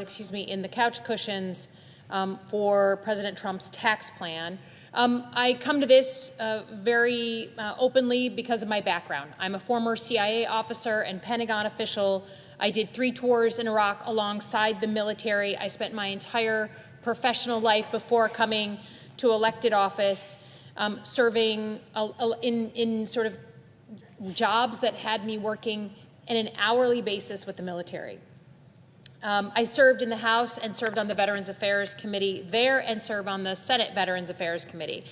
in the couch cushions for President Trump's tax plan. I come to this very openly because of my background. I'm a former CIA officer and Pentagon official. I did 3 tours in Iraq alongside the military. I spent my entire professional life before coming to elected office serving in sort of jobs that had me working in an hourly basis with the military. I served in the House and served on the Veterans Affairs Committee there and served on the Senate Veterans Affairs Committee.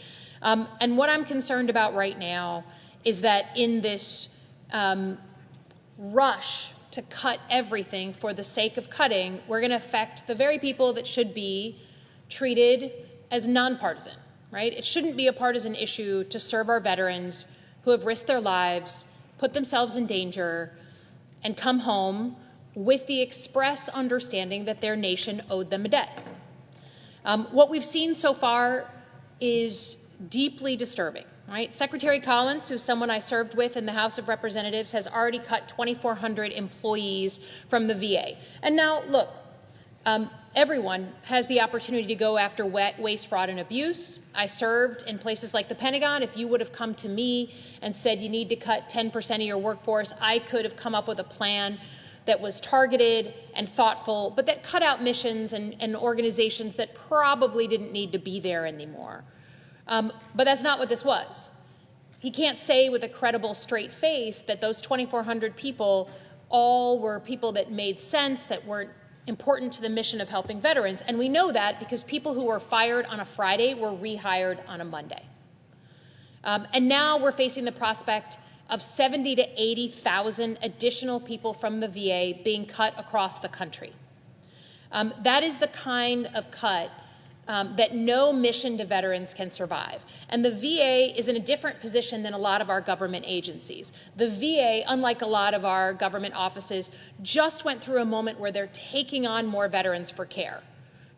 And what I'm concerned about right now is that in this rush to cut everything for the sake of cutting, we're going to affect the very people that should be treated as nonpartisan, right? It shouldn't be a partisan issue to serve our veterans who have risked their lives, put themselves in danger, and come home with the express understanding that their nation owed them a debt. What we've seen so far is deeply disturbing, right? Secretary Collins, who's someone I served with in the House of Representatives, has already cut 2,400 employees from the VA. And now, look, everyone has the opportunity to go after waste, fraud, and abuse. I served in places like the Pentagon. If you would have come to me and said you need to cut 10% of your workforce, I could have come up with a plan that was targeted and thoughtful, but that cut out missions and organizations that probably didn't need to be there anymore. But that's not what this was. He can't say with a credible, straight face that those 2,400 people all were people that made sense, that weren't important to the mission of helping veterans. And we know that because people who were fired on a Friday were rehired on a Monday. And now we're facing the prospect of 70,000 to 80,000 additional people from the VA being cut across the country. That is the kind of cut that no mission to veterans can survive. And the VA is in a different position than a lot of our government agencies. The VA, unlike a lot of our government offices, just went through a moment where they're taking on more veterans for care.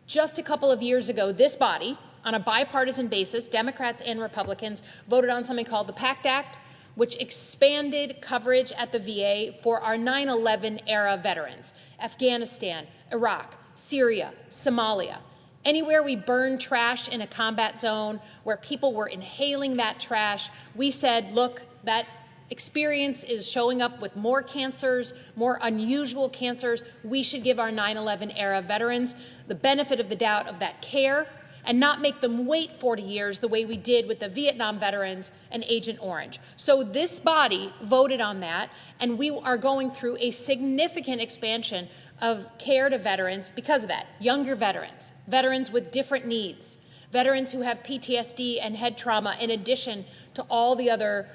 Just a couple of years ago, this body, on a bipartisan basis, Democrats and Republicans, voted on something called the PACT Act, which expanded coverage at the VA for our 9/11 era veterans, Afghanistan, Iraq, Syria, Somalia. Anywhere we burned trash in a combat zone where people were inhaling that trash, we said, look, that experience is showing up with more cancers, more unusual cancers. We should give our 9/11 era veterans the benefit of the doubt of that care and not make them wait 40 years the way we did with the Vietnam veterans and Agent Orange. So this body voted on that, and we are going through a significant expansion of care to veterans because of that. Younger veterans, veterans with different needs, veterans who have PTSD and head trauma in addition to all the other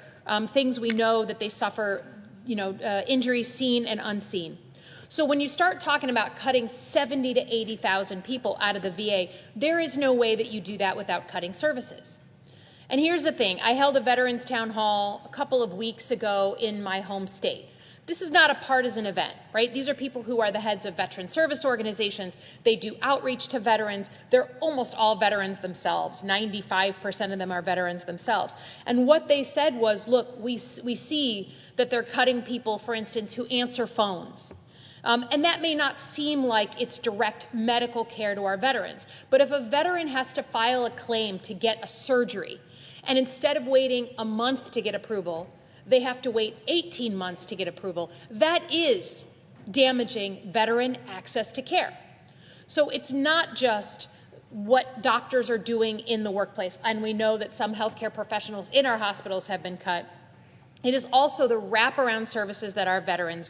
things we know that they suffer, injuries seen and unseen. So when you start talking about cutting 70,000 to 80,000 people out of the VA, there is no way that you do that without cutting services. And here's the thing. I held a veterans town hall a couple of weeks ago in my home state. This is not a partisan event, right? These are people who are the heads of veteran service organizations. They do outreach to veterans. They're almost all veterans themselves. 95% of them are veterans themselves. And what they said was, look, we see that they're cutting people, for instance, who answer phones. And that may not seem like it's direct medical care to our veterans. But if a veteran has to file a claim to get a surgery, and instead of waiting a month to get approval, they have to wait 18 months to get approval, that is damaging veteran access to care. So it's not just what doctors are doing in the workplace, and we know that some healthcare professionals in our hospitals have been cut. It is also the wraparound services that our veterans